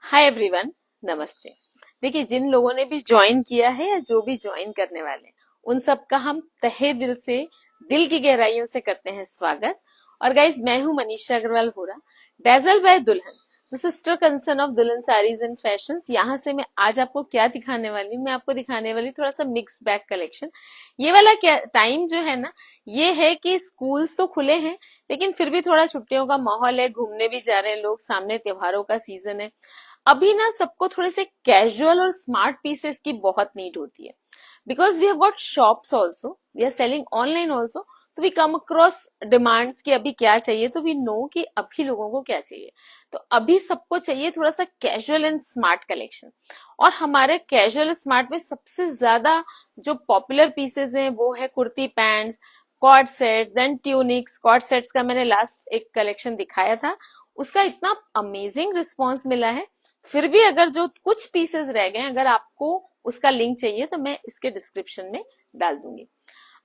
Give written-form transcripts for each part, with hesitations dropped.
Hi everyone, नमस्ते। देखिए, जिन लोगों ने भी ज्वाइन किया है या जो भी ज्वाइन करने वाले हैं, उन सबका हम तहे दिल से, दिल की गहराइयों से करते हैं स्वागत। और गाइज, मैं हूं मनीषा अग्रवाल होरा, डेजल बाय दुल्हन, द सिस्टर कंसर्न ऑफ दुल्हन साड़ीज एंड फैशंस। यहाँ से मैं आज आपको क्या दिखाने वाली हूँ, मैं आपको दिखाने वाली थोड़ा सा मिक्स बैग कलेक्शन। ये वाला क्या टाइम जो है ना, ये है कि स्कूल्स तो खुले हैं, लेकिन फिर भी थोड़ा छुट्टियों का माहौल है, घूमने भी जा रहे हैं लोग, सामने त्योहारों का सीजन है। अभी ना सबको थोड़े से कैजुअल और स्मार्ट पीसेस की बहुत नीड होती है, because we have got shops also, we are selling online also. तो वी कम अक्रॉस डिमांड्स की अभी क्या चाहिए, तो वी नो कि अभी लोगों को क्या चाहिए। तो अभी सबको चाहिए थोड़ा सा कैजुअल एंड स्मार्ट कलेक्शन। और हमारे कैजुअल स्मार्ट में सबसे ज्यादा जो पॉपुलर पीसेस हैं वो है kurti pants, cord sets, then tunics. Cord sets का मैंने लास्ट एक कलेक्शन दिखाया था, उसका इतना अमेजिंग रिस्पॉन्स मिला है। फिर भी अगर जो कुछ पीसेस रह गए, अगर आपको उसका लिंक चाहिए तो मैं इसके डिस्क्रिप्शन में डाल दूंगी।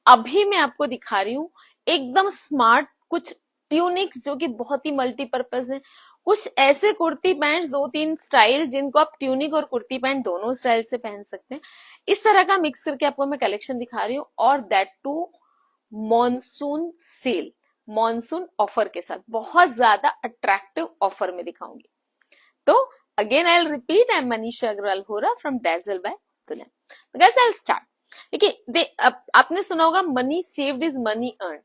अभी मैं आपको दिखा रही हूँ एकदम स्मार्ट कुछ ट्यूनिक्स जो कि बहुत ही मल्टीपर्पज है। कुछ ऐसे कुर्ती पैंट्स, दो तीन स्टाइल जिनको आप ट्यूनिक और कुर्ती पैंट दोनों स्टाइल से पहन सकते हैं। इस तरह का मिक्स करके आपको मैं कलेक्शन दिखा रही हूँ, और that too monsoon sale, monsoon offer के साथ, बहुत ज्यादा अट्रैक्टिव ऑफर में दिखाऊंगी। तो again I will repeat, I am Manisha Agarwal Hora from Dazzle by Dulhan. Guys, I will start. देखिए, आपने सुना होगा money saved is money earn.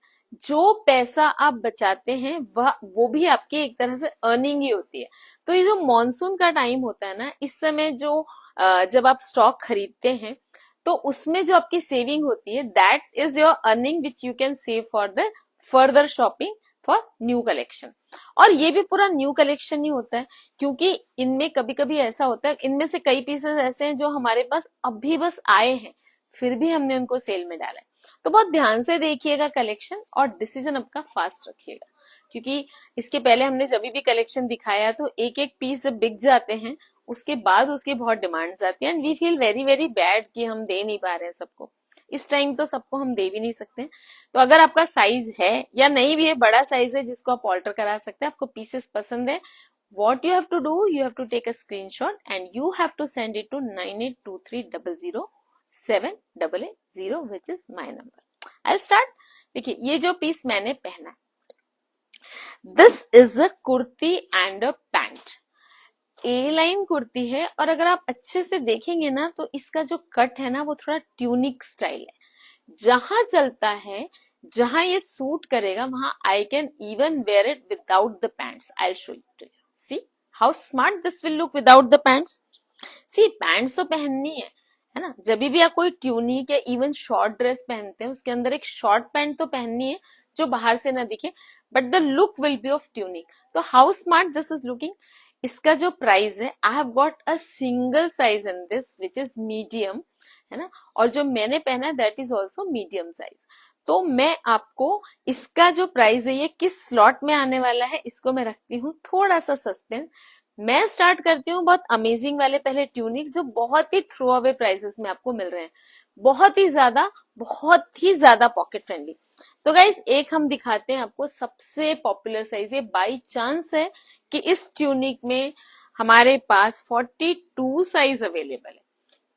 जो पैसा आप बचाते हैं वह वो भी आपकी एक तरह से अर्निंग ही होती है। तो ये जो मॉनसून का टाइम होता है ना, इस समय जो जब आप स्टॉक खरीदते हैं तो उसमें जो आपकी सेविंग होती है, that is your earning which you can save for the further shopping for new collection. और ये भी पूरा न्यू कलेक्शन ही होता है, क्योंकि इनमें कभी कभी ऐसा होता है, इनमें से कई पीसेस ऐसे हैं जो हमारे पास अभी बस आए हैं, फिर भी हमने उनको सेल में डाला है। तो बहुत ध्यान से देखिएगा कलेक्शन, और डिसीजन आपका फास्ट रखिएगा, क्योंकि इसके पहले हमने जब भी कलेक्शन दिखाया तो एक एक पीस जब बिक जाते हैं, उसके बाद उसकी बहुत डिमांड्स आती है, and we feel very very bad कि हम दे नहीं पा रहे हैं सबको। इस टाइम तो सबको हम दे भी नहीं सकते। तो अगर आपका साइज है या नहीं भी है, बड़ा साइज है जिसको आप ऑल्टर करा सकते हैं, आपको पीसेस पसंद है, what you have to do, you have to take a screenshot and you have to send it to 9823007880, which is my number. I'll start. देखिए, ये जो पीस मैंने पहना है, this is a kurti and a pant. A line kurti है, और अगर आप अच्छे से देखेंगे ना तो इसका जो कट है ना वो थोड़ा ट्यूनिक स्टाइल है। जहां चलता है, जहां ये सूट करेगा, वहां I can even wear it without the pants. I show you to you, see how smart this will look without the pants. See, pants तो पहननी है ना, जब भी आप कोई ट्यूनिक या इवन शॉर्ट ड्रेस पहनते हैं, उसके अंदर एक शॉर्ट पैंट तो पहननी है जो बाहर से ना दिखे, but the look will be of tunic. तो how smart this is looking. इसका जो प्राइस है, I have got a single size in this which is medium, है ना, और जो मैंने पहना है that is also medium size. तो मैं आपको इसका जो प्राइस है, ये किस स्लॉट में आने वाला है, इसको मैं रखती हूँ थोड़ा सा सस्पेंस। मैं स्टार्ट करती हूँ बहुत अमेजिंग वाले पहले ट्यूनिक्स, जो बहुत ही थ्रो अवे प्राइसेस में आपको मिल रहे हैं, बहुत ही ज्यादा पॉकेट फ्रेंडली। तो गाइस, एक हम दिखाते हैं आपको सबसे पॉपुलर साइज। ये बाई चांस है कि इस ट्यूनिक में हमारे पास 42 साइज अवेलेबल है,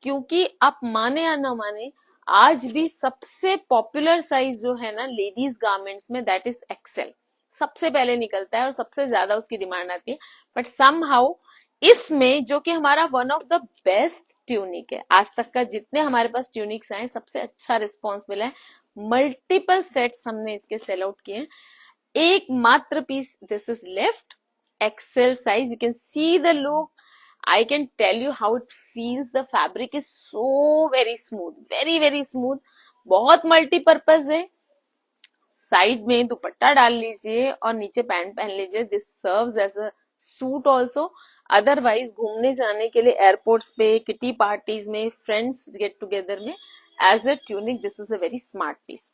क्योंकि आप माने या ना माने, आज भी सबसे पॉपुलर साइज जो है ना लेडीज गारमेंट्स में, दैट इज एक्सेल। सबसे पहले निकलता है और सबसे ज्यादा उसकी डिमांड आती है। बट समहाउ इसमें, जो कि हमारा one of the best tunic है, आज तक का जितने हमारे पास ट्यूनिक्स आए सबसे अच्छा रिस्पॉन्स मिला है। मल्टीपल सेट्स हमने इसके सेल आउट किए हैं। एक मात्र piece this is left, XL size. You can see the look, I can tell you how it feels. The fabric is so very smooth, very very smooth. बहुत multipurpose है। Side में दुपट्टा डाल लीजिए और नीचे पैंट पहन लीजिए, this serves as a suit also. Otherwise घूमने जाने के लिए एयरपोर्ट्स पे, किटी पार्टीज में, फ्रेंड्स गेट टुगेदर में, as a tunic this is a very smart piece.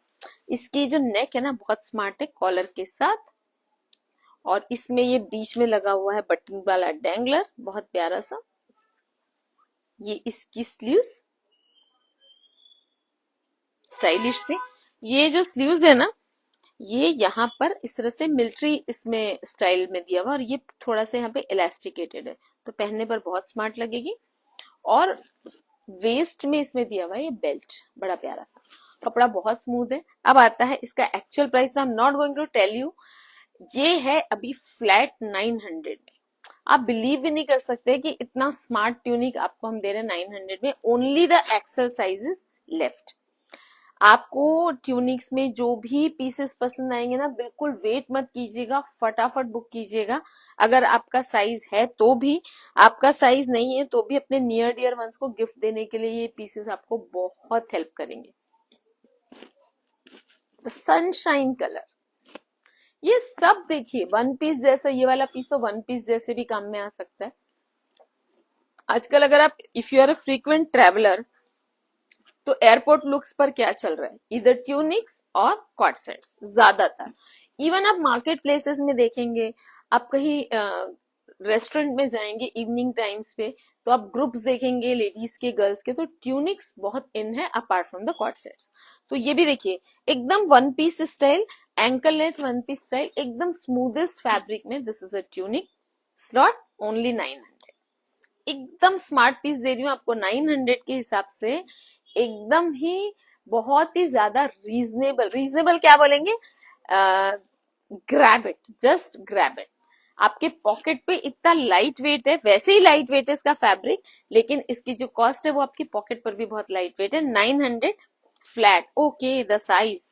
इसकी जो नेक है ना बहुत स्मार्ट है, कॉलर के साथ, और इसमें ये बीच में लगा हुआ है बटन वाला डेंगलर, बहुत प्यारा सा। ये इसकी स्लीव्स स्टाइलिश से, ये जो स्लीव्स है ना, ये यहाँ पर इस तरह से मिलिट्री इसमें स्टाइल में दिया हुआ, और ये थोड़ा सा यहाँ पे इलास्टिकेटेड है, तो पहनने पर बहुत स्मार्ट लगेगी। और वेस्ट में इसमें दिया हुआ है ये बेल्ट, बड़ा प्यारा सा, कपड़ा बहुत स्मूथ है। अब आता है इसका एक्चुअल प्राइस, तो I am not going to tell you. ये है अभी फ्लैट 900 में। आप बिलीव भी नहीं कर सकते कि इतना स्मार्ट ट्यूनिक आपको हम दे रहे हैं 900 में। Only the Excel sizes left. आपको ट्यूनिक्स में जो भी पीसेस पसंद आएंगे ना, बिल्कुल वेट मत कीजिएगा, फटाफट बुक कीजिएगा। अगर आपका साइज है तो भी, आपका साइज नहीं है तो भी अपने नियर डियर वंस को गिफ्ट देने के लिए ये पीसेस आपको बहुत हेल्प करेंगे। सनशाइन कलर, ये सब देखिए वन पीस जैसा, ये वाला पीस तो वन पीस जैसे भी काम में आ सकता है। आजकल अगर आप, if you are a frequent traveller, तो एयरपोर्ट लुक्स पर क्या चल रहा है, इधर ट्यूनिक्स और कॉट सेट्स ज्यादातर। इवन आप मार्केट प्लेसेस में देखेंगे, आप कहीं रेस्टोरेंट में जाएंगे इवनिंग टाइम्स पे, तो आप ग्रुप्स देखेंगे लेडीज के गर्ल्स के, तो ट्यूनिक्स बहुत इन है apart from the cord sets. तो ये भी देखिए एकदम one piece style, ankle length one piece style, एकदम स्मूथेस्ट फैब्रिक में। This is a tunic slot only 900। एकदम स्मार्ट पीस दे रही हूँ आपको 900 के हिसाब से, एकदम ही बहुत ही ज्यादा रीजनेबल। रीजनेबल क्या बोलेंगे, grab it, just grab it. आपके पॉकेट पे इतना लाइट वेट है, वैसे ही लाइट वेट है इसका फैब्रिक, लेकिन इसकी जो कॉस्ट है वो आपकी पॉकेट पर भी बहुत लाइट वेट है। 900 flat. Okay, the size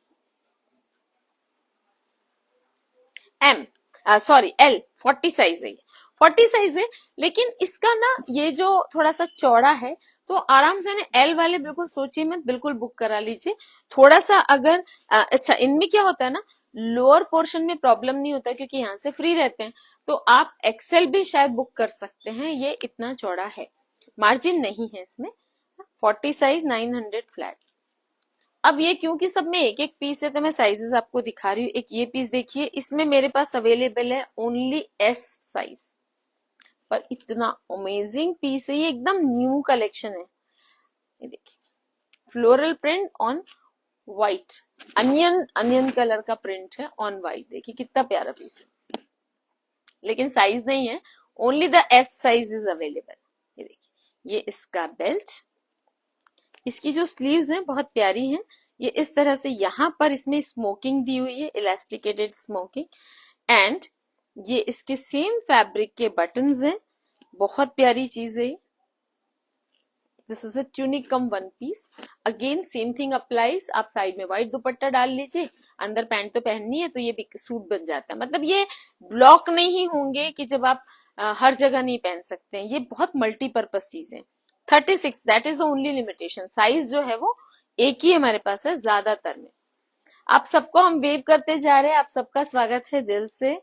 M, sorry L, 40 size है, 40 साइज है। लेकिन इसका ना ये जो थोड़ा सा चौड़ा है, तो आराम से ना एल वाले बिल्कुल सोचिए मत, बिल्कुल बुक करा लीजिए। थोड़ा सा अगर अच्छा, इनमें क्या होता है ना, लोअर पोर्शन में प्रॉब्लम नहीं होता क्योंकि यहाँ से फ्री रहते हैं, तो आप एक्सेल भी शायद बुक कर सकते हैं। ये इतना चौड़ा है, मार्जिन नहीं है इसमें। 40 साइज 900 फ्लैट। अब ये क्योंकि सब में एक एक पीस है तो मैं साइजेस आपको दिखा रही हूँ। एक ये पीस देखिए, इसमें मेरे पास अवेलेबल है ओनली एस साइज, पर इतना अमेजिंग पीस है, ये एकदम न्यू कलेक्शन है। ये देखिए, floral print on white, onion colour का प्रिंट है ऑन व्हाइट। देखिए कितना प्यारा पीस है, लेकिन साइज नहीं है, only the S size is available. ये देखिए, ये इसका बेल्ट, इसकी जो स्लीव्स हैं बहुत प्यारी हैं। ये इस तरह से यहाँ पर इसमें स्मोकिंग दी हुई है, इलास्टिकेटेड स्मोकिंग, एंड ये इसके सेम फैब्रिक के बटन्स हैं, बहुत प्यारी चीज है। This is a tunic cum one piece. Again same thing applies, आप साइड में व्हाइट दुपट्टा डाल लीजिए, अंदर पैंट तो पहननी है तो ये भी सूट बन जाता है। मतलब ये ब्लॉक नहीं होंगे कि जब आप हर जगह नहीं पहन सकते हैं, ये बहुत मल्टीपर्पज चीजें। 36, that is the only limitation. Size जो है वो एक ही हमारे पास है ज्यादातर में। आप सबको हम वेव करते जा रहे हैं, आप सबका स्वागत है दिल से।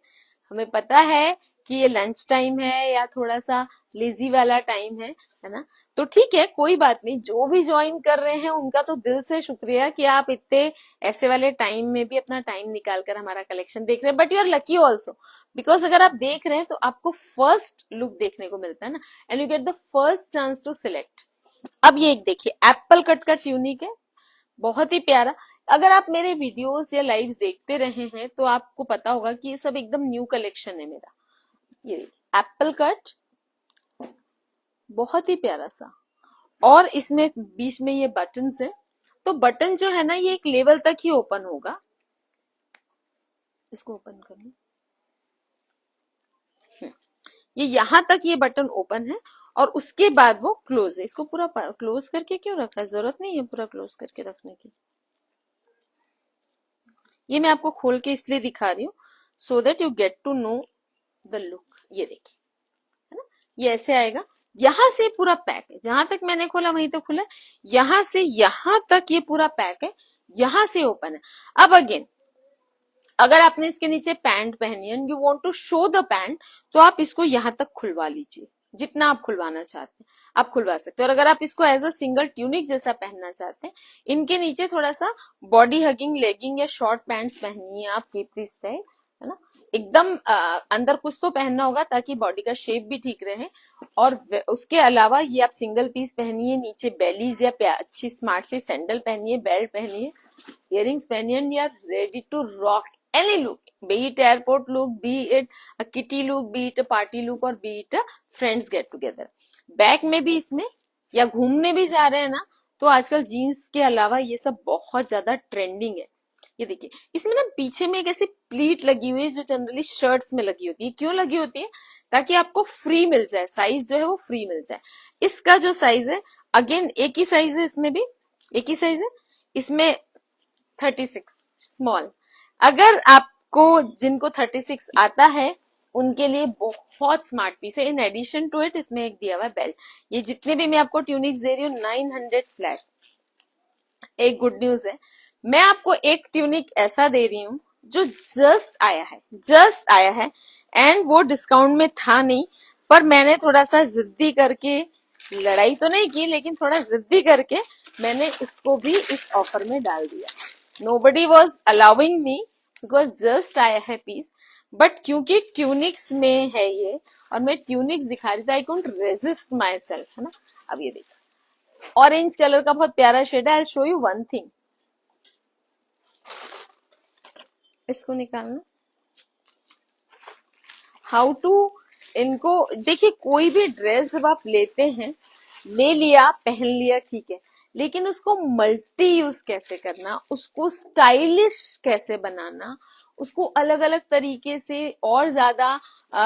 हमें पता है कि ये लंच टाइम है या थोड़ा सा लेजी वाला टाइम है ना, तो ठीक है, कोई बात नहीं। जो भी ज्वाइन कर रहे हैं उनका तो दिल से शुक्रिया कि आप इतने ऐसे वाले टाइम में भी अपना टाइम निकाल कर हमारा कलेक्शन देख रहे हैं। But you are lucky also, because अगर आप देख रहे हैं तो आपको फर्स्ट लुक देखने को मिलता है ना, and you get the first chance to select. अब ये एक देखिए, एप्पल कट का ट्यूनिक है, बहुत ही प्यारा। अगर आप मेरे वीडियोस या लाइव्स देखते रहे हैं तो आपको पता होगा कि ये सब एकदम न्यू कलेक्शन है मेरा। ये एप्पल कट, बहुत ही प्यारा सा, और इसमें बीच में ये बटन्स है। तो बटन जो है ना, ये एक लेवल तक ही ओपन होगा। इसको ओपन कर लो, ये यहां तक ये बटन ओपन है, और उसके बाद वो क्लोज है। इसको पूरा क्लोज करके क्यों रखा है, जरूरत नहीं है पूरा क्लोज करके रखने की। ये मैं आपको खोल के इसलिए दिखा रही हूँ, so that you get to know the look. ये देखिए, है ना, ये ऐसे आएगा। यहां से पूरा पैक है, जहां तक मैंने खोला वहीं तो खुला, यहां से यहां तक ये पूरा पैक है, यहां से ओपन है। अब अगेन, अगर आपने इसके नीचे पैंट पहनी है, you want to show the pant, तो आप इसको यहां तक खुलवा लीजिए, जितना आप खुलवाना चाहते हैं आप खुलवा सकते हो। और अगर आप इसको एज अ सिंगल ट्यूनिक जैसा पहनना चाहते हैं, इनके नीचे थोड़ा सा बॉडी हगिंग लेगिंग या शॉर्ट पैंट्स पहनिए आप, केपरी स्टाइल, है ना, एकदम अंदर कुछ तो पहनना होगा ताकि बॉडी का शेप भी ठीक रहे। और उसके अलावा ये आप सिंगल पीस पहनिए, नीचे बेलीज या अच्छी स्मार्ट सी सैंडल पहनिए, बेल्ट पहनिए, इयरिंग्स पहनिए, and you are ready to rock any look, be it airport look, be it a kitty look, be it a party look और be it a friends get together. Bag में भी इसमें या घूमने भी जा रहे हैं ना, तो आजकल जीन्स के अलावा ये सब बहुत ज्यादा ट्रेंडिंग है। ये देखिए इसमें ना पीछे में एक ऐसी प्लीट लगी हुई है जो जनरली शर्ट्स में लगी होती है। क्यों लगी होती है? ताकि आपको फ्री मिल जाए, साइज जो है वो फ्री मिल जाए। इसका जो साइज है, अगेन एक ही साइज है, इसमें भी एक ही साइज है, इसमें 36 स्मॉल। अगर आपको जिनको 36 आता है उनके लिए बहुत स्मार्ट पीस है। इन एडिशन टू इट इसमें एक दिया हुआ है बेल्ट। ये जितने भी मैं आपको ट्यूनिक्स दे रही हूँ 900 फ्लैट। एक गुड न्यूज है, मैं आपको एक ट्यूनिक ऐसा दे रही हूँ जो जस्ट आया है एंड वो डिस्काउंट में था नहीं, पर मैंने थोड़ा सा जिद्दी करके, लड़ाई तो नहीं की लेकिन थोड़ा जिद्दी करके मैंने इसको भी इस ऑफर में डाल दिया। Nobody was allowing me because just आया है पीस, बट क्योंकि ट्यूनिक्स में है ये और मैं ट्यूनिक्स दिखा रही थी, I couldn't resist my self, है ना। अब ये देखिए ऑरेंज कलर का बहुत प्यारा शेड है। आई शो यू वन थिंग, इसको निकालना, हाउ टू, इनको देखिए कोई भी ड्रेस जब आप लेते हैं, ले लिया पहन लिया ठीक है, लेकिन उसको मल्टी यूज कैसे करना, उसको स्टाइलिश कैसे बनाना, उसको अलग अलग तरीके से और ज्यादा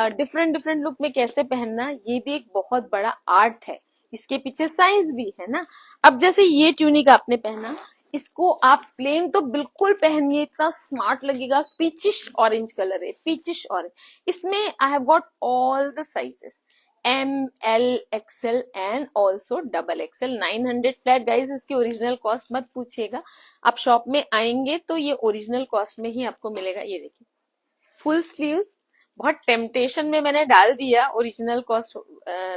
डिफरेंट डिफरेंट लुक में कैसे पहनना, ये भी एक बहुत बड़ा आर्ट है। इसके पीछे साइंस भी है ना। अब जैसे ये ट्यूनिक आपने पहना, इसको आप प्लेन तो बिल्कुल पहनिए, इतना स्मार्ट लगेगा। पीचिश ऑरेंज कलर है, पीचिश ऑरेंज। इसमें I have got all the sizes, M L XL and also double XL. 900 flat guys. इसकी ओरिजिनल कॉस्ट मत पूछिएगा, आप शॉप में आएंगे तो ये ओरिजिनल कॉस्ट में ही आपको मिलेगा। ये देखिए फुल स्लीव्स, बहुत टेम्पटेशन में मैंने डाल दिया, ओरिजिनल कॉस्ट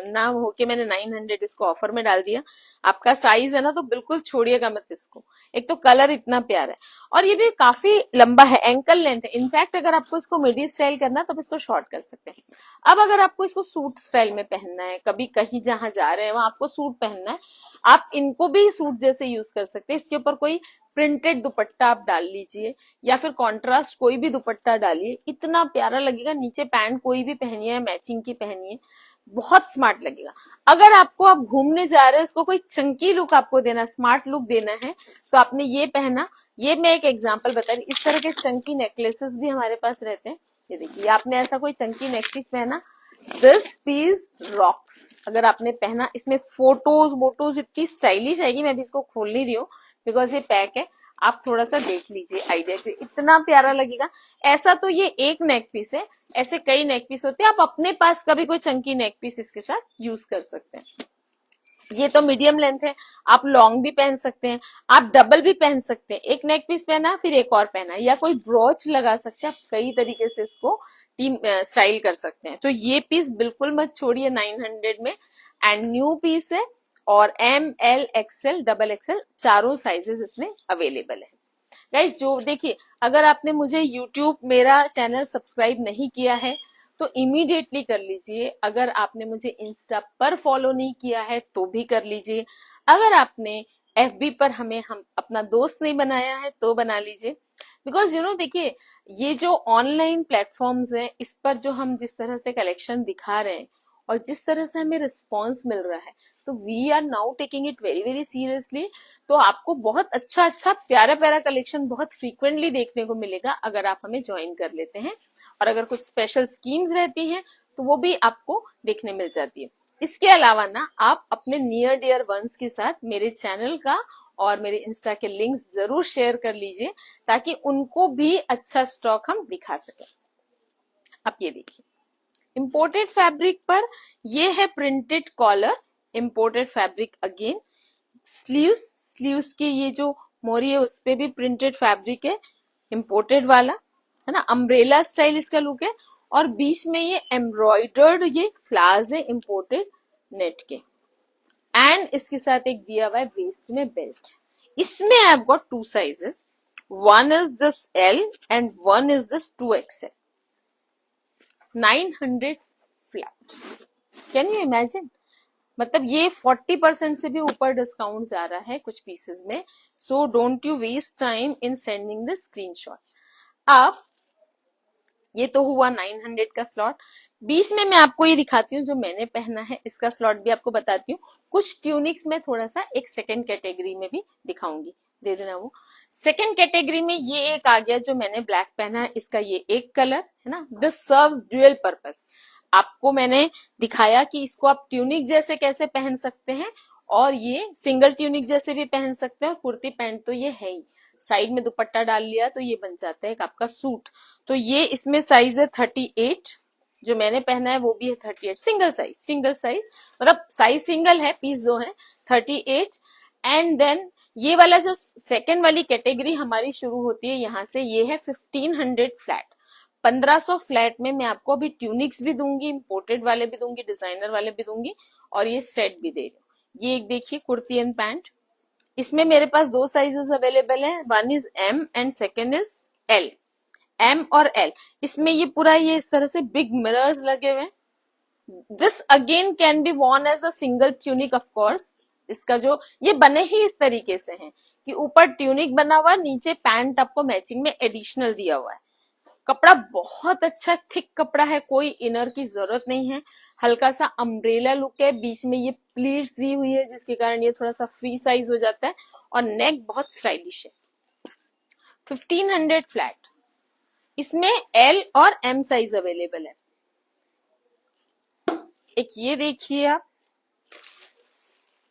ना होके मैंने 900 इसको ऑफर में डाल दिया। आपका साइज है ना तो बिल्कुल छोड़िएगा मत इसको, एक तो कलर इतना प्यारा है और ये भी काफी लंबा है, एंकल लेंथ है। इनफैक्ट अगर आपको इसको मिडी स्टाइल करना है तो इसको शॉर्ट कर सकते हैं। अब अगर आपको इसको सूट स्टाइल में पहनना है, कभी कहीं जहां जा रहे हैं वहां आपको सूट पहनना है, आप इनको भी सूट जैसे यूज कर सकते हैं। इसके ऊपर कोई प्रिंटेड दुपट्टा आप डाल लीजिए या फिर कॉन्ट्रास्ट कोई भी दुपट्टा डालिए, इतना प्यारा लगेगा। नीचे पैंट कोई भी पहनिए, मैचिंग की पहनिए, बहुत स्मार्ट लगेगा। अगर आपको आप घूमने जा रहे हैं, उसको कोई चंकी लुक आपको देना, स्मार्ट लुक देना है, तो आपने ये पहना। ये मैं एक एग्जांपल बता रही, इस तरह के चंकी नेकलेसेस भी हमारे पास रहते हैं। ये देखिए आपने ऐसा कोई चंकी नेकलेस पहना, दिस पीस रॉक्स। अगर आपने पहना, इसमें फोटोज वोटोज इतनी स्टाइलिश आएगी। मैं भी इसको खोल नहीं रही हूँ बिकॉज ये पैक है, आप थोड़ा सा देख लीजिए आइडिया से, इतना प्यारा लगेगा। ऐसा तो ये एक नेक पीस है, ऐसे कई नेक पीस होते हैं। आप अपने पास का भी कोई चंकी नेक पीस इसके साथ यूज कर सकते हैं। ये तो मीडियम लेंथ है, आप लॉन्ग भी पहन सकते हैं, आप डबल भी पहन सकते हैं। एक नेक पीस पहना फिर एक और पहना, या कोई ब्रोच लगा सकते हैं। आप कई तरीके से इसको टीम स्टाइल कर सकते हैं। तो ये पीस बिल्कुल मत छोड़िए 900 में, एंड न्यू पीस है और M L XL double XL चारों साइजेस इसमें अवेलेबल है। गाइस जो देखिए, अगर आपने मुझे यूट्यूब मेरा चैनल सब्सक्राइब नहीं किया है तो इमीडिएटली कर लीजिए। अगर आपने मुझे इंस्टा पर फॉलो नहीं किया है तो भी कर लीजिए। अगर आपने एफबी पर हम अपना दोस्त नहीं बनाया है तो बना लीजिए। बिकॉज यू नो देखिए, ये जो ऑनलाइन प्लेटफॉर्म्स हैं, इस पर जो हम जिस तरह से कलेक्शन दिखा रहे हैं और जिस तरह से हमें रिस्पॉन्स मिल रहा है, तो we are now taking it very very seriously. तो आपको बहुत अच्छा अच्छा प्यारा प्यारा कलेक्शन बहुत फ्रीक्वेंटली देखने को मिलेगा अगर आप हमें ज्वाइन कर लेते हैं। और अगर कुछ स्पेशल स्कीम्स रहती हैं तो वो भी आपको देखने मिल जाती है। इसके अलावा ना आप अपने नियर डियर वंस के साथ मेरे चैनल का और मेरे इंस्टा के लिंक्स जरूर शेयर कर लीजिए ताकि उनको भी अच्छा स्टॉक हम दिखा सकें। अब ये देखिए इंपोर्टेड फैब्रिक पर ये है printed collar, imported fabric again. Sleeves के ये जो मोरी है उस पे भी प्रिंटेड फैब्रिक है, इंपोर्टेड वाला, है ना। अम्ब्रेला स्टाइल इसका लुक है और बीच में ये एम्ब्रॉयडर्ड ये फ्लावर्स है इंपोर्टेड नेट के। एंड इसके साथ एक दिया हुआ है वेस्ट में बेल्ट। इसमें I have got two sizes, one is this L and one is this 2XL। 900 flat, can you imagine. मतलब ये 40% से भी ऊपर डिस्काउंट जा रहा है कुछ पीसेस में। So don't you waste time in sending the screenshot. अब ये तो हुआ 900 का स्लॉट। बीच में मैं आपको ये दिखाती हूँ जो मैंने पहना है, इसका स्लॉट भी आपको बताती हूँ। कुछ ट्यूनिक्स में थोड़ा सा एक सेकंड कैटेगरी में भी दिखाऊंगी, दे देना वो। सेकंड कैटेगरी में ये एक आ गया जो मैंने ब्लैक पहना है, इसका ये एक कलर है ना। This serves dual purpose. आपको मैंने दिखाया कि इसको आप ट्यूनिक जैसे कैसे पहन सकते हैं, और ये सिंगल ट्यूनिक जैसे भी पहन सकते हैं। और कुर्ती पैंट तो ये है ही, साइड में दुपट्टा डाल लिया तो ये बन जाता है एक आपका सूट। तो ये इसमें साइज है 38, जो मैंने पहना है वो भी है 38, सिंगल साइज मतलब साइज सिंगल है, पीस दो है, 38। एंड देन ये वाला जो सेकंड वाली कैटेगरी हमारी शुरू होती है यहाँ से, ये है 1500 फ्लैट। 1500 फ्लैट में मैं आपको अभी ट्यूनिक्स भी दूंगी, इंपोर्टेड वाले भी दूंगी, डिजाइनर वाले भी दूंगी, और ये सेट भी दे रही हूँ। ये एक देखिए कुर्ती एंड पैंट, इसमें मेरे पास दो साइजेस अवेलेबल हैं, one is M and second is L. M और एल, इसमें ये पूरा ये इस तरह से बिग मिरर्स लगे हुए हैं। This again can be worn as a single tunic of course. इसका जो ये बने ही इस तरीके से हैं कि ऊपर ट्यूनिक बना हुआ है, नीचे पैंट आपको मैचिंग में एडिशनल दिया हुआ है। कपड़ा बहुत अच्छा थिक कपड़ा है, कोई इनर की जरूरत नहीं है। हल्का सा अम्ब्रेला लुक है, बीच में ये प्लीट्स दी हुई है जिसके कारण ये थोड़ा सा फ्री साइज हो जाता है, और नेक बहुत स्टाइलिश है। 1500 फ्लैट, इसमें एल और एम साइज अवेलेबल है। एक ये देखिए आप,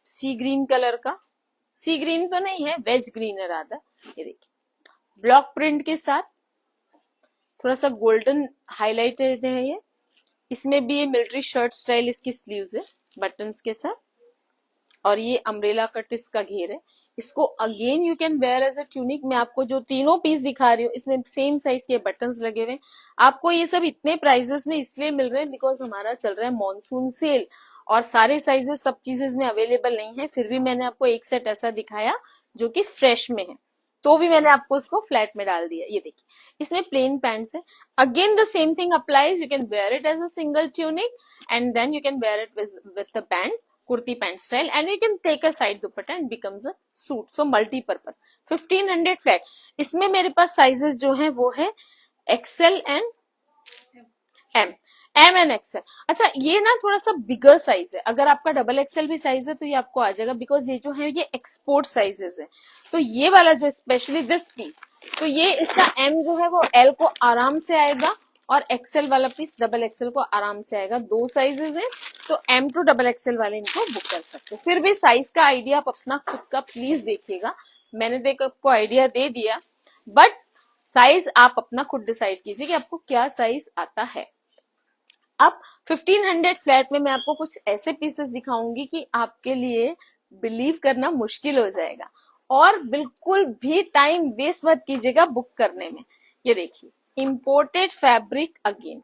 सी ग्रीन कलर का, सी ग्रीन तो नहीं है, वेज ग्रीन है राधा। ये देखिए ब्लॉक प्रिंट के साथ थोड़ा सा गोल्डन हाईलाइटेड है ये। इसमें भी ये मिलिट्री शर्ट स्टाइल इसकी स्लीव्स है बटन्स के साथ, और ये अम्ब्रेला कट इसका घेर है। इसको again you can wear as a tunic. मैं आपको जो तीनों पीस दिखा रही हूँ इसमें सेम साइज के बटन्स लगे हुए हैं। आपको ये सब इतने प्राइसेस में इसलिए मिल रहे हैं बिकॉज हमारा चल रहा है मॉनसून सेल, और सारे साइजेस सब चीजेस में अवेलेबल नहीं है। फिर भी मैंने आपको एक सेट ऐसा दिखाया जो कि फ्रेश में है, तो भी मैंने आपको इसको फ्लैट में डाल दिया। ये देखिए इसमें प्लेन पैंट्स है। Again the same thing applies, you can wear it as a single tunic and then you can wear it with the pant, kurti pant style, and you can take a side dupatta and becomes a suit. So multi-purpose. 1500 flat. इसमें मेरे पास sizes जो हैं वो है XL and M, M and XL. अच्छा ये ना थोड़ा सा बिगर साइज है, अगर आपका डबल एक्सेल भी साइज है तो ये आपको आ जाएगा, बिकॉज ये जो है ये एक्सपोर्ट साइजेस है। तो ये वाला जो स्पेशली दिस पीस, तो ये इसका एम जो है वो एल को आराम से आएगा, और एक्सेल वाला पीस डबल एक्सेल को आराम से आएगा। दो साइजेस हैं, तो एम टू डबल एक्सेल वाले इनको बुक कर सकते हैं। फिर भी साइज का आइडिया आप अपना खुद का प्लीज देखिएगा, मैंने देख आपको आइडिया दे दिया, बट साइज आप अपना खुद डिसाइड कीजिए कि आपको क्या साइज आता है। अब 1500 फ्लैट में मैं आपको कुछ ऐसे पीसेस दिखाऊंगी कि आपके लिए बिलीव करना मुश्किल हो जाएगा, और बिल्कुल भी टाइम वेस्ट मत कीजिएगा बुक करने में। ये देखिए imported fabric again,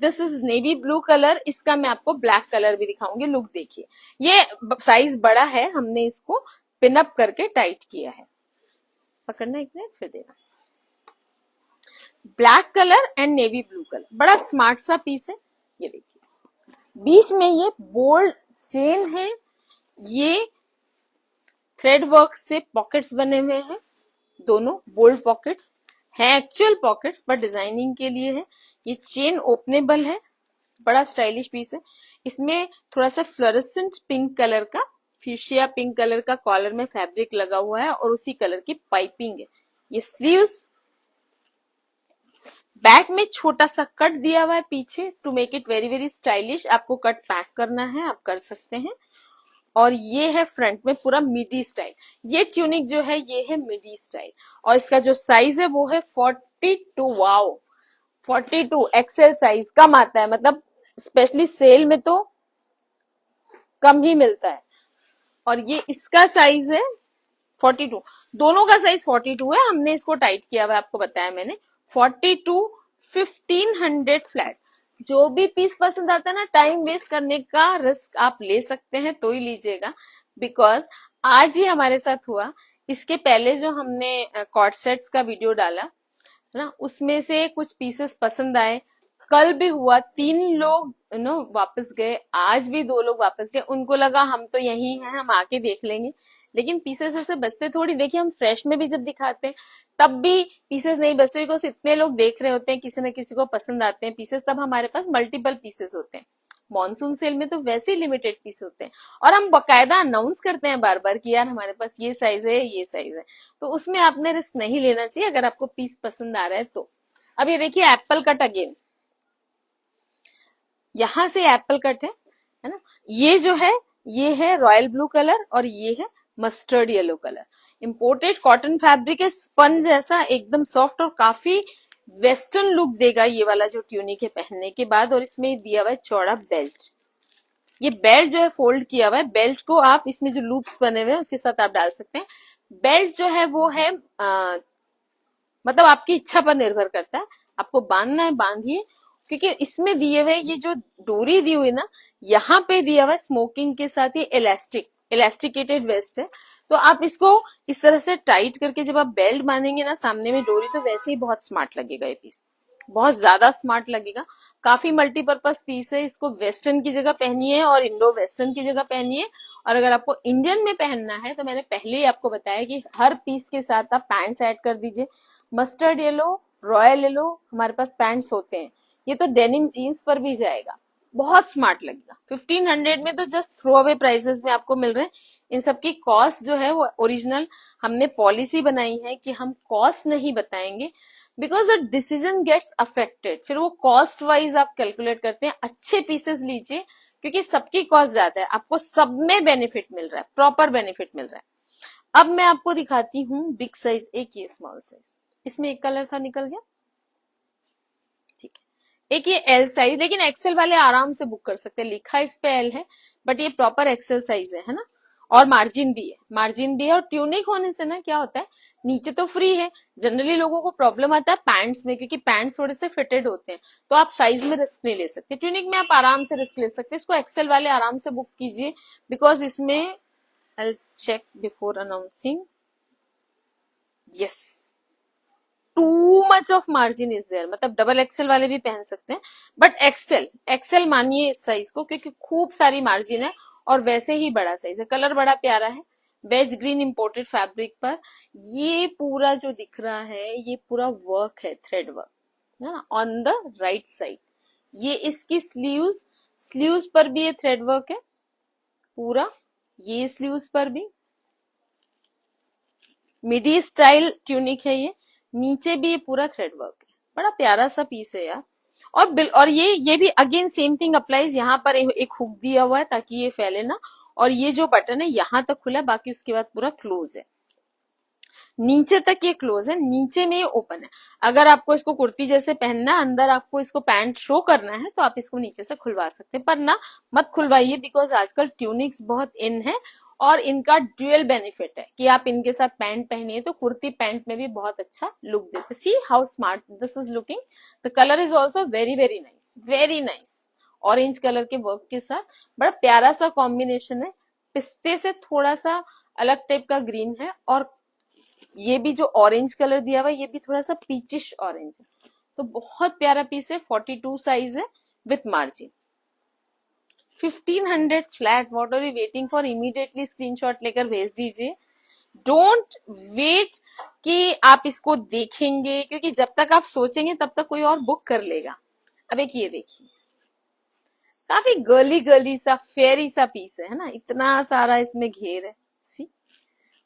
this is navy blue colour, इसका मैं आपको ब्लैक कलर भी दिखाऊंगी। लुक देखिए, ये साइज बड़ा है, हमने इसको पिनअप करके टाइट किया है। पकड़ना एक मिनट फिर देना। Black colour and navy blue colour, बड़ा स्मार्ट सा पीस है। ये देखिए बीच में ये बोल्ड चेन है, ये थ्रेड वर्क से पॉकेट्स बने हुए हैं, दोनों बोल्ड पॉकेट्स हैं, एक्चुअल पॉकेट्स पर डिजाइनिंग के लिए है। ये चेन ओपनेबल है, बड़ा स्टाइलिश पीस है। इसमें थोड़ा सा फ्लोरेसेंट पिंक कलर का, फ्यूशिया पिंक कलर का कॉलर में फैब्रिक लगा हुआ है, और उसी कलर की पाइपिंग है। ये स्लीव्स, बैक में छोटा सा कट दिया हुआ है पीछे to make it very very stylish. आपको कट पैक करना है आप कर सकते हैं। और ये है फ्रंट में पूरा मिडी स्टाइल। ये ट्यूनिक जो है ये है मिडी स्टाइल, और इसका जो साइज है वो है 42। वाओ 42 एक्सेल साइज, कम आता है, मतलब स्पेशली सेल में तो कम ही मिलता है। और ये इसका साइज है 42, दोनों का साइज 42 है। हमने इसको टाइट किया हुआ है, आपको बताया मैंने 42। 1500 फ्लैट। जो भी पीस पसंद आता है ना, टाइम वेस्ट करने का रिस्क आप ले सकते हैं तो ही लीजिएगा, बिकॉज आज ही हमारे साथ हुआ। इसके पहले जो हमने कॉर्ड सेट्स का वीडियो डाला ना, उसमें से कुछ पीसेस पसंद आए, कल भी हुआ 3 लोग वापस गए, आज भी 2 लोग वापस गए। उनको लगा हम तो यही हैं, हम आके देख लेंगे, लेकिन पीसेस ऐसे बचते थोड़ी। देखिए हम फ्रेश में भी जब दिखाते हैं तब भी पीसेस नहीं बचते, बिकॉज इतने लोग देख रहे होते हैं, किसी न किसी को पसंद आते हैं पीसेस, तब हमारे पास मल्टीपल पीसेस होते हैं। मॉनसून सेल में तो वैसे ही लिमिटेड पीस होते हैं, और हम बकायदा अनाउंस करते हैं बार बार कि यार हमारे पास ये साइज है, ये साइज है। तो उसमें आपने रिस्क नहीं लेना चाहिए अगर आपको पीस पसंद आ रहा है तो। अब ये देखिए एप्पल कट अगेन, यहां से एप्पल कट है ना। ये जो है ये है रॉयल ब्लू कलर और ये है mustard yellow colour. Imported cotton fabric है, स्पंज जैसा एकदम सॉफ्ट, और काफी वेस्टर्न लुक देगा ये वाला जो ट्यूनिक है पहनने के बाद। और इसमें दिया हुआ है चौड़ा बेल्ट। ये बेल्ट जो है फोल्ड किया हुआ है, बेल्ट को आप इसमें जो लूप्स बने हुए हैं उसके साथ आप डाल सकते हैं। बेल्ट जो है वो है मतलब आपकी इच्छा पर निर्भर करता है, आपको बांधना है बांधिए, क्योंकि इसमें दिए हुए ये जो डोरी दी हुई ना, यहाँ पे दिया हुआ है स्मोकिंग के साथ ये इलास्टिकेटेड वेस्ट है। तो आप इसको इस तरह से टाइट करके जब आप बेल्ट बांधेंगे ना सामने में डोरी, तो वैसे ही बहुत स्मार्ट लगेगा ये पीस, बहुत ज्यादा स्मार्ट लगेगा। काफी मल्टीपर्पज पीस है, इसको वेस्टर्न की जगह पहनिए और इंडो वेस्टर्न की जगह पहनिए। और अगर आपको इंडियन में पहनना है तो मैंने पहले ही आपको बताया कि हर पीस के साथ आप पैंट्स ऐड कर दीजिए। मस्टर्ड येलो, रॉयल येलो हमारे पास पैंट्स होते हैं, ये तो डेनिम जीन्स पर भी जाएगा, बहुत स्मार्ट लगेगा। 1500 में तो जस्ट थ्रो अवे प्राइसेस में आपको मिल रहे हैं। इन सब की कॉस्ट जो है वो ओरिजिनल, हमने पॉलिसी बनाई है कि हम कॉस्ट नहीं बताएंगे, because the decision gets affected. फिर वो कॉस्ट वाइज आप कैलकुलेट करते हैं। अच्छे पीसेस लीजिए, क्योंकि सबकी कॉस्ट ज्यादा है, आपको सब में बेनिफिट मिल रहा है, प्रॉपर बेनिफिट मिल रहा है। अब मैं आपको दिखाती हूँ बिग साइज, एक ये स्मॉल साइज, इसमें एक कलर था निकल गया, ठीक है। एक ये एल साइज, लेकिन एक्सेल वाले आराम से बुक कर सकते हैं, लिखा इस पे एल है बट ये प्रॉपर एक्सेल साइज है ना। और मार्जिन भी है, मार्जिन भी है। और ट्यूनिक होने से ना क्या होता है, नीचे तो फ्री है, जनरली लोगों को प्रॉब्लम आता है पैंट्स में, क्योंकि पैंट्स थोड़े से फिटेड होते हैं, तो आप साइज में रिस्क नहीं ले सकते। ट्यूनिक में आप आराम से रिस्क ले सकते हैं, इसको एक्सेल वाले आराम से बुक कीजिए, बिकॉज इसमें I'll check before announcing. Yes, too much of margin is there, मतलब डबल एक्सेल वाले भी पहन सकते हैं, बट एक्सेल मानिए इस साइज को, क्योंकि खूब सारी मार्जिन है और वैसे ही बड़ा साइज है। कलर बड़ा प्यारा है, वेज ग्रीन इंपोर्टेड फैब्रिक पर। ये पूरा जो दिख रहा है ये पूरा वर्क है, थ्रेड वर्क है ना, ऑन द राइट साइड। ये इसकी स्लीव्स पर भी ये थ्रेड वर्क है पूरा, ये स्लीव्स पर भी मिडी स्टाइल ट्यूनिक है ये, नीचे भी ये पूरा थ्रेड वर्क है, बड़ा प्यारा सा पीस है यार। और ये भी अगेन सेम थिंग अप्लाइज, यहाँ पर एक हुक दिया हुआ है ताकि ये फैले ना, और ये जो बटन है यहाँ तक खुला है, बाकी उसके बाद पूरा क्लोज है, नीचे तक ये क्लोज है, नीचे में ये ओपन है। अगर आपको इसको कुर्ती जैसे पहनना है, अंदर आपको इसको पैंट शो करना है, तो आप इसको नीचे से खुलवा सकते हैं, पर ना मत खुलवाइए, बिकॉज आजकल ट्यूनिक्स बहुत इन है और इनका ड्यूअल बेनिफिट है कि आप इनके साथ पैंट पहनिए तो कुर्ती पैंट में भी बहुत अच्छा लुक देते। सी how smart this is looking. The colour is also very very nice, very nice. Orange colour के वर्क के साथ बड़ा प्यारा सा कॉम्बिनेशन है, पिस्ते से थोड़ा सा अलग टाइप का ग्रीन है, और ये भी जो ऑरेंज कलर दिया हुआ है ये भी थोड़ा सा पीचिश ऑरेंज है, तो बहुत प्यारा पीस है। 42 साइज है with margin, 1500 flat. What are you waiting for, immediately screenshot लेकर भेज दीजिए। डोंट वेट कि आप इसको देखेंगे, क्योंकि जब तक आप सोचेंगे तब तक कोई और बुक कर लेगा। अब एक ये देखिए, काफी गर्ली गर्ली सा फेरी सा पीस है ना, इतना सारा इसमें घेर है, सी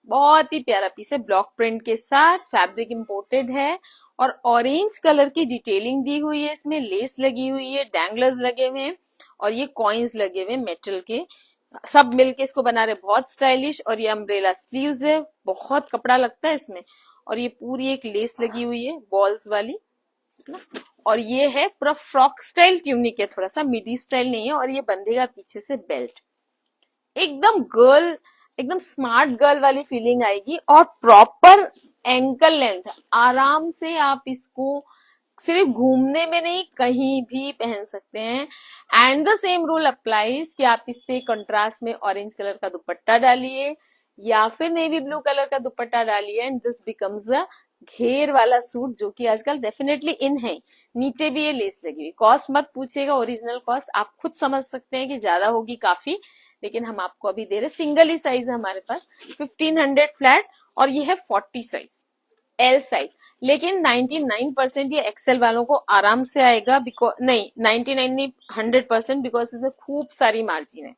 बहुत ही प्यारा पीस है, ब्लॉक प्रिंट के साथ, फैब्रिक इंपोर्टेड है, और ऑरेंज कलर की डिटेलिंग दी हुई है, इसमें लेस लगी हुई है, डैंगलर्स लगे हुए हैं, और ये कॉइन्स लगे हुए मेटल के, सब मिलके इसको बना रहे बहुत स्टाइलिश। और ये अम्ब्रेला स्लीव्स है, बहुत कपड़ा लगता है इसमें, और ये पूरी एक लेस लगी हुई है बॉल्स वाली ना। और ये है पूरा फ्रॉक स्टाइल ट्यूनिक है, थोड़ा सा मिडी स्टाइल नहीं है, और ये बंधेगा पीछे से बेल्ट, एकदम गर्ल, एकदम स्मार्ट गर्ल वाली फीलिंग आएगी, और प्रॉपर एंकल लेंथ, आराम से आप इसको सिर्फ घूमने में नहीं कहीं भी पहन सकते हैं। And the same rule applies कि आप इस पे कंट्रास्ट में ऑरेंज कलर का दुपट्टा डालिए या फिर नेवी ब्लू कलर का दुपट्टा डालिए, एंड दिस बिकम्स अ घेर वाला सूट, जो कि आजकल डेफिनेटली इन है। नीचे भी ये लेस लगी हुई, कॉस्ट मत पूछिएगा, ओरिजिनल कॉस्ट आप खुद समझ सकते हैं कि ज्यादा होगी काफी, लेकिन हम आपको अभी दे रहे, सिंगल ही साइज है हमारे पास 1500 फ्लैट, और ये है 40 साइज, एल साइज। लेकिन 99% ये एक्सेल वालों को आराम से आएगा, बिकॉज नहीं 99 नहीं 100%, बिकॉज इसमें खूब सारी मार्जिन है,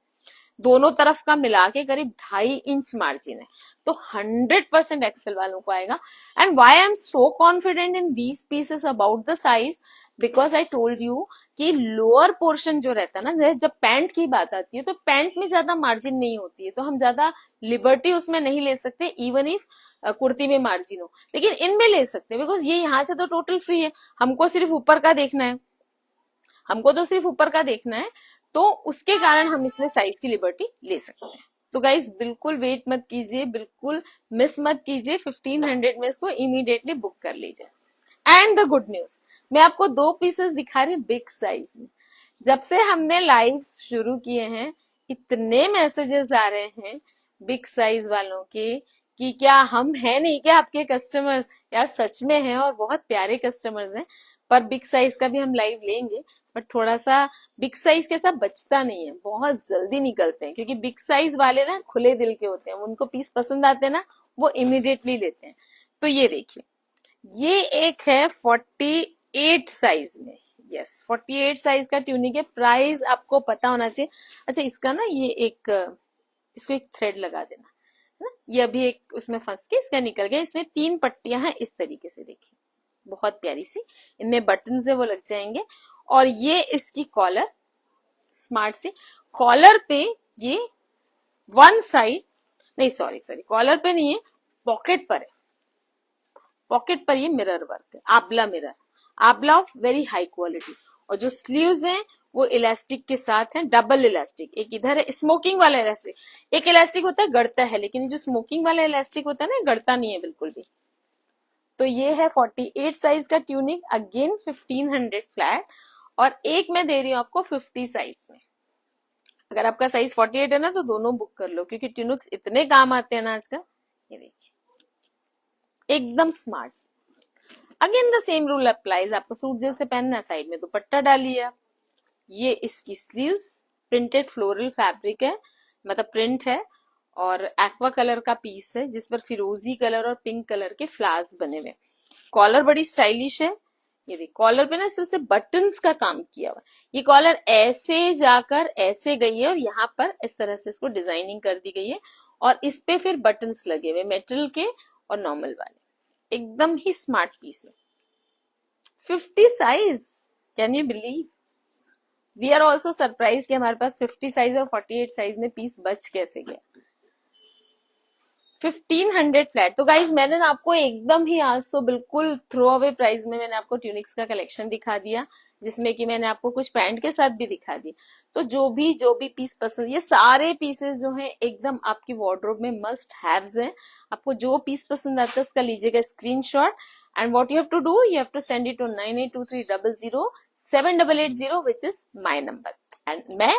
दोनों तरफ का मिला के करीब 2.5 इंच मार्जिन है, तो 100% एक्सेल वालों को आएगा। And why I am so confident in these pieces about the size, because I told you कि लोअर पोर्शन जो रहता है ना, जब पैंट की बात आती है तो पैंट में ज्यादा मार्जिन नहीं होती है, तो हम ज्यादा लिबर्टी उसमें नहीं ले सकते, इवन इफ कुर्ती में मार्जिन हो, लेकिन इनमें ले सकते हैं, बिकॉज ये यहाँ से तो टोटल फ्री है, हमको सिर्फ ऊपर का देखना है, हमको तो सिर्फ ऊपर का देखना है, तो उसके कारण हम इसमें साइज की लिबर्टी ले सकते हैं। तो गाइज बिल्कुल वेट मत कीजिए, बिल्कुल मिस मत कीजिए, 1500 में इसको इमीडिएटली बुक कर लीजिए। एंड द गुड न्यूज, मैं आपको 2 पीसेस दिखा रही हूँ बिग साइज में। जब से हमने लाइव शुरू किए हैं, इतने मैसेजेस आ रहे हैं बिग साइज वालों के कि क्या हम है नहीं क्या आपके कस्टमर, यार सच में है, और बहुत प्यारे कस्टमर्स हैं। पर बिग साइज का भी हम लाइव लेंगे, बट थोड़ा सा बिग साइज के साथ बचता नहीं है, बहुत जल्दी निकलते हैं, क्योंकि बिग साइज वाले ना खुले दिल के होते हैं, उनको पीस पसंद आते हैं ना, वो इमीडिएटली लेते हैं। तो ये देखिए, ये एक है 48 साइज में, यस 48 साइज का ट्यूनिक है। प्राइस आपको पता होना चाहिए। अच्छा, इसका ना ये एक, इसको एक थ्रेड लगा देना है ना, ये अभी एक उसमें फंस के इसका निकल गया। इसमें 3 पट्टियां हैं इस तरीके से, देखिए बहुत प्यारी सी, इनमें बटन है वो लग जाएंगे। और ये इसकी कॉलर, स्मार्ट सी कॉलर पे ये वन साइड, नहीं सॉरी कॉलर पे नहीं है, पॉकेट पर है, पॉकेट पर ये मिरर वर्क है, aabla mirror, aabla of very high quality. और जो स्लीव्स हैं वो इलास्टिक के साथ हैं, डबल इलास्टिक, एक इधर है स्मोकिंग वाला इलास्टिक, एक इलास्टिक होता है गड़ता है, लेकिन जो स्मोकिंग वाला इलास्टिक होता है ना, गड़ता नहीं है बिल्कुल भी। तो ये है 48 साइज का ट्यूनिक, अगेन 1500 फ्लैट, और एक मैं दे रही हूँ आपको 50 साइज में। अगर आपका साइज 48 है ना, तो दोनों बुक कर लो, क्योंकि ट्यूनिक्स इतने काम आते हैं ना आज का। ये देखिए एकदम smart, again the same rule applies, आपको सूट जैसे पहनना है, साइड में दुपट्टा डालिए। ये इसकी स्लीव्स, प्रिंटेड फ्लोरल फैब्रिक है, मतलब प्रिंट है, और एक्वा कलर का पीस है जिस पर फिरोजी कलर और पिंक कलर के फ्लावर्स बने हुए। कॉलर बड़ी स्टाइलिश है, ये देखिए कॉलर पे ना सिर्फ से बटन्स का काम किया हुआ। ये कॉलर ऐसे जाकर ऐसे गई है, और यहाँ पर इस तरह से इसको डिजाइनिंग कर दी गई है, और इस पे फिर बटन्स लगे हुए मेटल के और नॉर्मल वाले, एकदम ही स्मार्ट पीस है। 50 size, can you believe? We are also surprise कि हमारे पास 50 साइज और 48 साइज में पीस बच कैसे गया। 1500 फ्लैट। तो गाइज मैंने ना आपको एकदम ही आज तो बिल्कुल थ्रो अवे प्राइस में मैंने आपको ट्यूनिक्स का कलेक्शन दिखा दिया, जिसमें कि मैंने आपको कुछ पैंट के साथ भी दिखा दी। तो जो भी पीस पसंद, ये सारे पीसेस जो हैं एकदम आपकी वार्डरोब में मस्ट हैव्स हैं। आपको जो पीस पसंद आता है उसका लीजिएगा screenshot, and what you have to do, you have to send it to 9823007880, which is my number. And I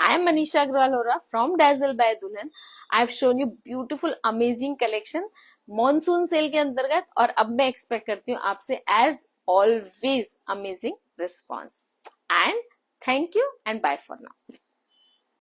am Manisha Agrawal from Dazzle by Dulhan. I have shown you beautiful amazing collection monsoon sale के अंतर्गत, और अब मैं expect करती हूँ आपसे as always amazing response. And thank you and bye for now.